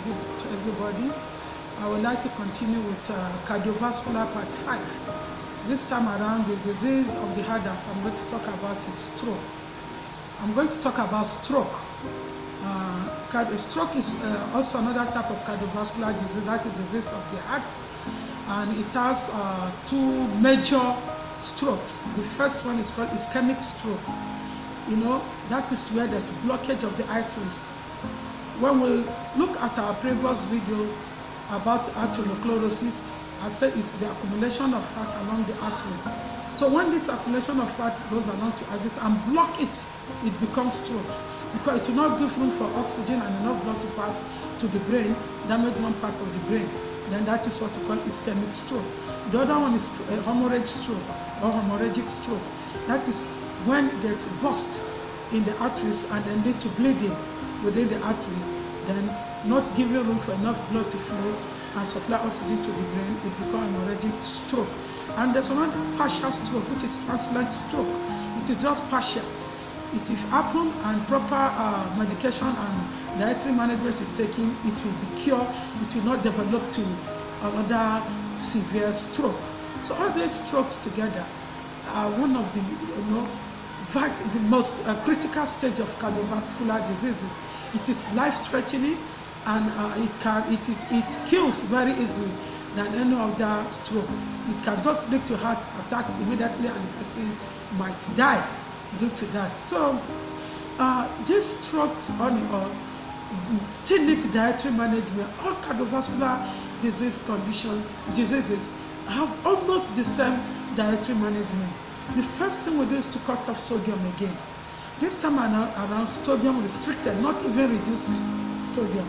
good to everybody. I would like to continue with cardiovascular part 5. This time around, the disease of the heart that I'm going to talk about is stroke. I'm going to talk about stroke. Stroke is also another type of cardiovascular disease, that is disease of the heart, and it has two major strokes. The first one is called ischemic stroke. You know, that is where there's blockage of the arteries. When we look at our previous video about arteriosclerosis, I said it's the accumulation of fat along the arteries. So when this accumulation of fat goes along the arteries and block it, it becomes stroke, because it will not give room for oxygen and enough blood to pass to the brain, damage one part of the brain. Then that is what we call ischemic stroke. The other one is hemorrhage stroke or hemorrhagic stroke. That is when there's a burst in the arteries and then lead to bleeding within the arteries, then not giving room for enough blood to flow and supply oxygen to the brain, it becomes hemorrhagic stroke. And there's another partial stroke, which is transient stroke. It is just partial. It if happen and proper medication and dietary management is taken, it will be cured. It will not develop to another severe stroke. So all these strokes together are one of the the most critical stage of cardiovascular diseases. It is life-threatening, and it kills very easily than any other stroke. It can just lead to heart attack immediately, and the person might die due to that. So these strokes still need dietary management. All cardiovascular diseases have almost the same dietary management. The first thing we do is to cut off sodium again. This time around, sodium restricted, not even reducing sodium.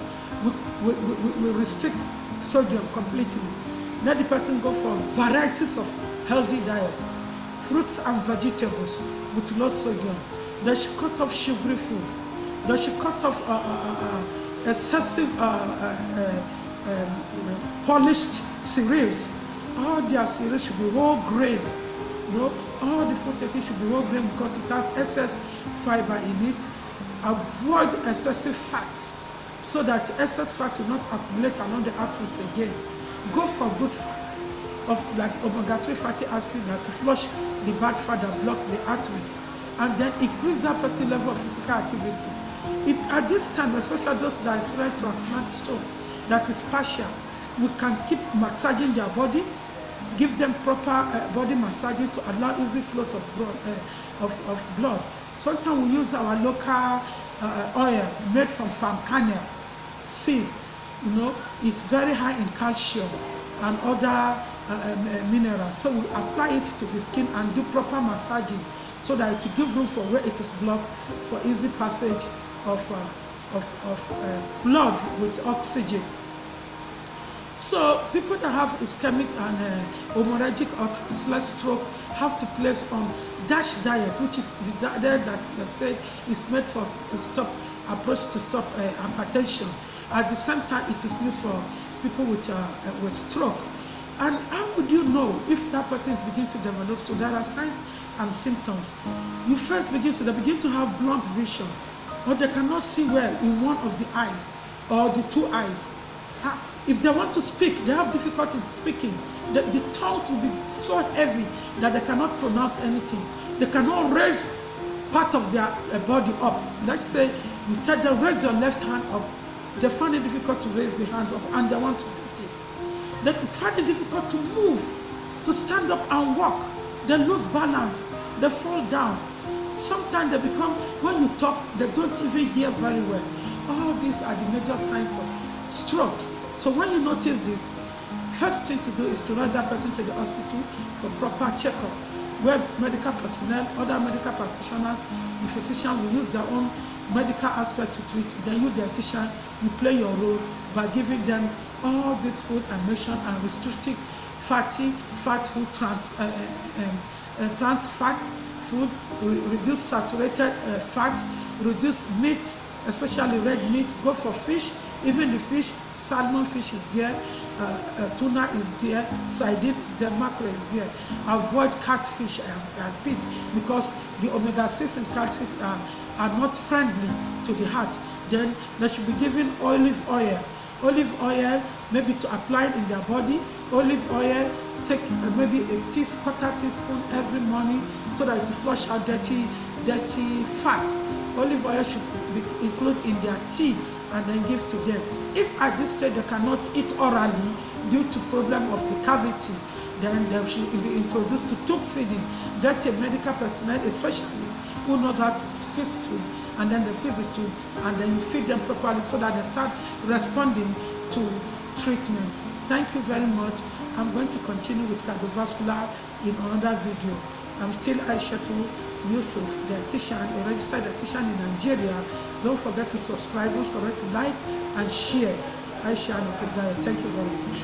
We restrict sodium completely. Let the person go for varieties of healthy diet, fruits and vegetables with low sodium. They should cut off sugary food. They should cut off excessive polished cereals. All their cereals should be whole grain. All the food taken should be whole grain because it has excess fiber in it. Avoid excessive fat, so that excess fat will not accumulate along the arteries again. Go for good fat, like omega-3 fatty acid, that to flush the bad fat that block the arteries, and then increase that person's level of physical activity. At this time, especially those that experience transient stroke, that is partial, we can keep massaging their body, give them proper body massaging to allow easy flow of blood. Sometimes we use our local oil made from palm kernel seed. It's very high in calcium and other minerals. So we apply it to the skin and do proper massaging so that it will give room for where it is blocked for easy passage of blood with oxygen. So people that have ischemic and hemorrhagic or transient stroke have to place on DASH diet, which is the diet that said is made to stop hypertension. At the same time, it is used for people with stroke. And how would you know if that person is beginning to develop? So there are signs and symptoms. You first begin to have blunt vision, or they cannot see well in one of the eyes or the two eyes. If they want to speak, they have difficulty speaking. The tongues will be so heavy that they cannot pronounce anything. They cannot raise part of their body up. Let's say you tell them, raise your left hand up. They find it difficult to raise the hands up, and they want to do it. They find it difficult to move, to stand up and walk. They lose balance. They fall down. Sometimes they become, when you talk, they don't even hear very well. All these are the major signs of strokes. So when you notice this, first thing to do is to rush that person to the hospital for proper checkup, where medical personnel, other medical practitioners, the physician will use their own medical aspect to treat. Then you, the dietitian, you play your role by giving them all this food I mentioned and restricting fat food, trans fat food, reduce saturated fat, reduce meat, especially red meat. Go for fish. Even the fish, salmon fish is there, tuna is there, sardine is there, mackerel is there. Avoid catfish and pig, because the omega-6 in catfish are not friendly to the heart. Then they should be given olive oil Olive oil, maybe to apply in their body. Olive oil, take maybe a quarter teaspoon every morning so that it flush out dirty fat. Olive oil should be included in their tea and then give to them. If at this stage they cannot eat orally due to problem of the cavity, then they should be introduced to tube feeding. Get a medical personnel, a specialist who knows how to feed tube, and then they feed the tube, and then you feed them properly so that they start responding to treatment. Thank you very much. I'm going to continue with cardiovascular in another video. I'm still Aishatu Yusuf, dietitian, a registered dietitian in Nigeria. Don't forget to subscribe, don't forget to like and share. Aisha Diet. Thank you very much.